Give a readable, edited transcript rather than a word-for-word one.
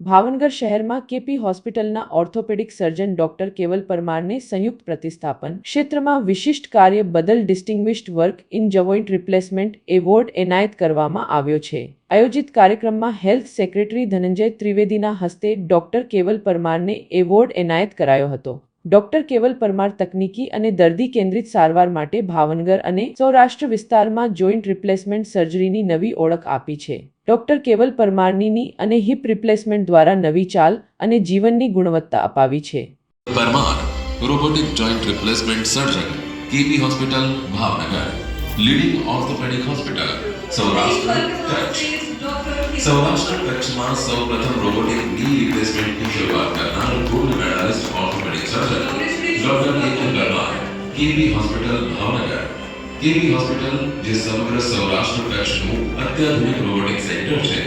ભાવનગર શહેરમાં કેપી હોસ્પિટલના orthopaedic surgeon doctor કેવલ પરમારને સંયુક્ત પ્રતિસ્થાપન ક્ષેત્રમાં વિશિષ્ટ કાર્ય બદલ distinguished work in joint replacement award એનાયત કરવામાં આવ્યો છે। આયોજિત કાર્યક્રમમાં હેલ્થ સેક્રેટરી ધનંજય ત્રિવેદીના હસ્તે ડોક્ટર કેવલ પરમારને એવોર્ડ એનાયત કરાયો હતો। ડોક્ટર કેવલ પરમાર તકનીકી અને દર્દી કેન્દ્રિત સારવાર માટે ભાવનગર અને સૌરાષ્ટ્ર વિસ્તારમાં જોઇન્ટ રિપ્લેસમેન્ટ સર્જરીની નવી ઓળખ આપી છે। ડોક્ટર કેવલ પરમારની અને હિપ રિપ્લેસમેન્ટ દ્વારા નવી ચાલ અને જીવનની ગુણવત્તા અપાવી છે। Parmar robotic joint replacement surgeon K P hospital Bhavnagar leading orthopaedic hospital Saurashtra કચ્છમાં સૌપ્રથમ રોબોટિક ની રિપ્લેસમેન્ટની શરૂઆત કરનાર gold medallist orthopaedic surgeon doctor Keval Parmar K P hospital Bhavnagar. K P hospital જે સમગ્ર સૌરાષ્ટ્ર કચ્છનું અત્યાધુનિક રોબોટિક સેન્ટર છે